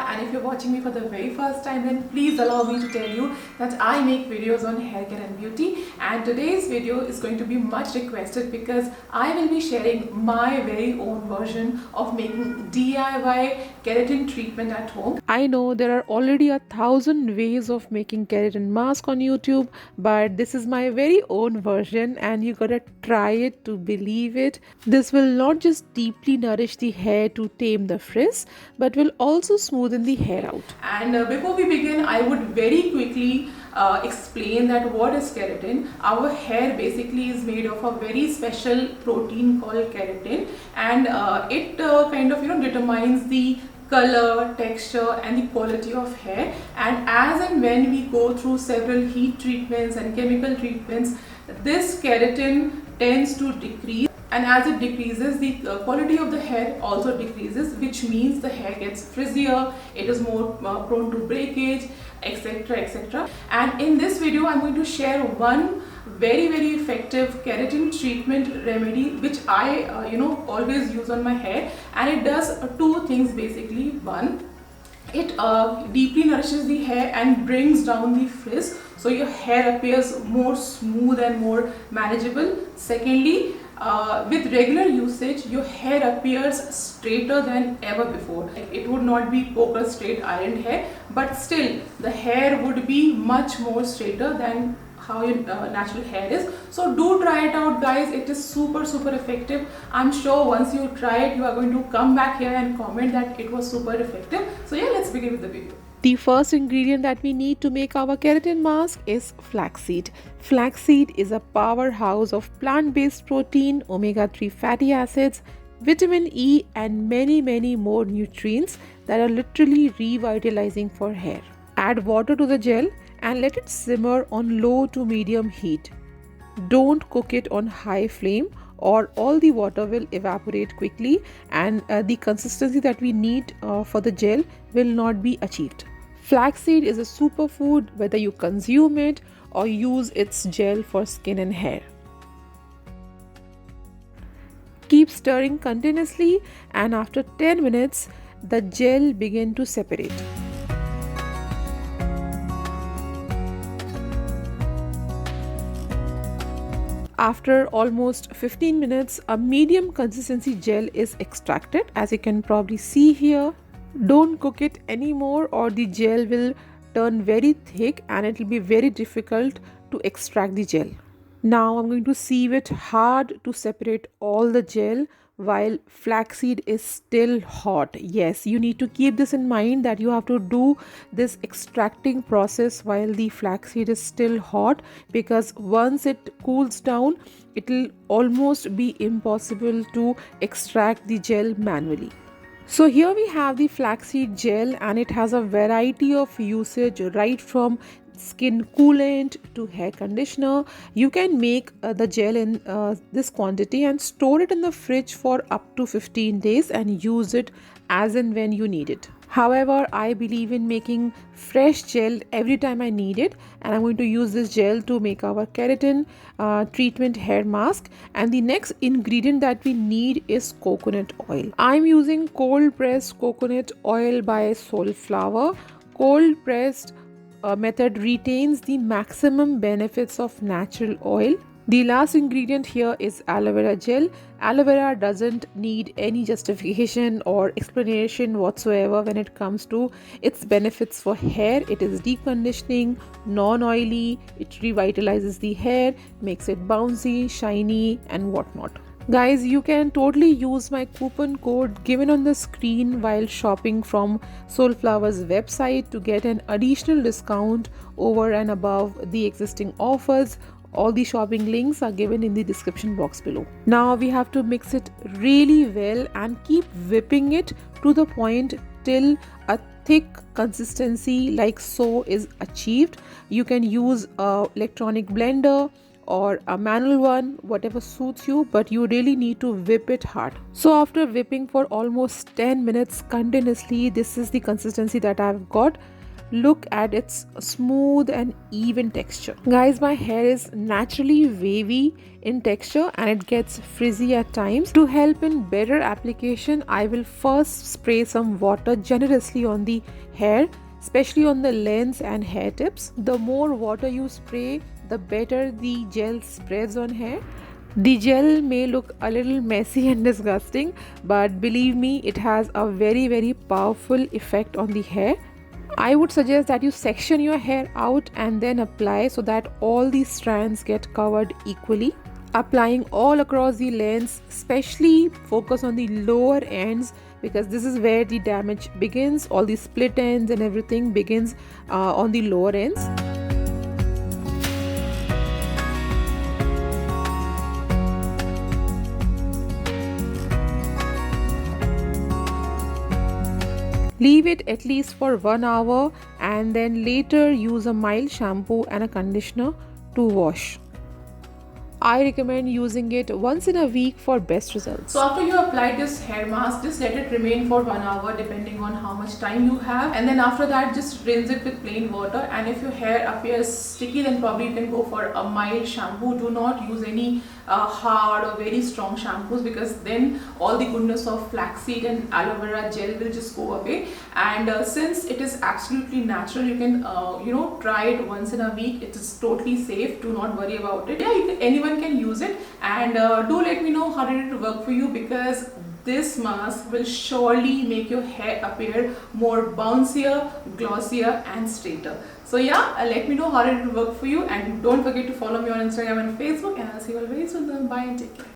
and if you're watching me for the very first time, then please allow me to tell you that I make videos on hair care and beauty, and today's video is going to be much requested because I will be sharing my very own version of making DIY keratin treatment at home. I know there are already 1,000 ways of making keratin mask on YouTube, but this is my very own version and you gotta try it to believe it. This will not just deeply nourish the hair to tame the frizz, but will also smoothen the hair out. And before we begin, I would very quickly explain that what is keratin. Our hair basically is made of a very special protein called keratin, and it kind of determines the color, texture and the quality of hair. And as and when we go through several heat treatments and chemical treatments, this keratin tends to decrease, and as it decreases, the quality of the hair also decreases, which means the hair gets frizzier, it is more prone to breakage, etc, etc. And in this video I'm going to share one very effective keratin treatment remedy which I always use on my hair, and it does two things basically. One, it deeply nourishes the hair and brings down the frizz, so your hair appears more smooth and more manageable. Secondly, with regular usage, your hair appears straighter than ever before. It would not be poker straight ironed hair, but still the hair would be much more straighter than how your natural hair is. So do try it out, guys. It is super effective. I'm sure once you try it, you are going to come back here and comment that it was super effective. So yeah, let's begin with the video. The first ingredient that we need to make our keratin mask is flaxseed. Flaxseed is a powerhouse of plant-based protein, omega-3 fatty acids, vitamin E and many more nutrients that are literally revitalizing for hair. Add water to the gel and let it simmer on low to medium heat. Don't cook it on high flame or all the water will evaporate quickly, and the consistency that we need for the gel will not be achieved. Flaxseed is a superfood whether you consume it or use its gel for skin and hair. Keep stirring continuously, and after 10 minutes the gel begin to separate. After almost 15 minutes, a medium consistency gel is extracted, as you can probably see here. Don't cook it anymore or the gel will turn very thick and it will be very difficult to extract the gel. Now I'm going to sieve it hard to separate all the gel while flaxseed is still hot. Yes, you need to keep this in mind that you have to do this extracting process while the flaxseed is still hot, because once it cools down, it will almost be impossible to extract the gel manually. So here we have the flaxseed gel, and it has a variety of usage, right from skin coolant to hair conditioner. You can make the gel in this quantity and store it in the fridge for up to 15 days and use it as and when you need it. However, I believe in making fresh gel every time I need it, and I'm going to use this gel to make our keratin treatment hair mask. And the next ingredient that we need is coconut oil. I'm using cold pressed coconut oil by Soulflower. Cold pressed method retains the maximum benefits of natural oil. The last ingredient here is aloe vera gel. Aloe vera doesn't need any justification or explanation whatsoever when it comes to its benefits for hair. It is deep conditioning, non-oily, it revitalizes the hair, makes it bouncy, shiny and whatnot. Guys, you can totally use my coupon code given on the screen while shopping from Soulflower's website to get an additional discount over and above the existing offers. All the shopping links are given in the description box below. Now we have to mix it really well and keep whipping it to the point till a thick consistency like so is achieved. You can use an electronic blender or a manual one, whatever suits you, but you really need to whip it hard. So after whipping for almost 10 minutes continuously, this is the consistency that I've got. look at its smooth and even texture. Guys, my hair is naturally wavy in texture and it gets frizzy at times. To help in better application, I will first spray some water generously on the hair, especially on the lens and hair tips. The more water you spray, the better the gel spreads on hair. The gel may look a little messy and disgusting, but believe me, it has a very powerful effect on the hair. I would suggest that you section your hair out and then apply so that all the strands get covered equally. Applying all across the lens, especially focus on the lower ends because this is where the damage begins. All the split ends and everything begins on the lower ends. Leave it at least for 1 hour and then later use a mild shampoo and a conditioner to wash. I recommend using it once in a week for best results. So after you apply this hair mask, just let it remain for 1 hour depending on how much time you have, and then after that just rinse it with plain water. And if your hair appears sticky, then probably you can go for a mild shampoo. Do not use any hard or very strong shampoos because then all the goodness of flaxseed and aloe vera gel will just go away. And since it is absolutely natural, you can try it once in a week. It is totally safe. Do not worry about it. Yeah, anyone can use it, and do let me know how did it work for you, because this mask will surely make your hair appear more bouncier, glossier and straighter. So yeah, let me know how did it work for you, and don't forget to follow me on Instagram and Facebook, and I'll see you all very soon. Bye and take care.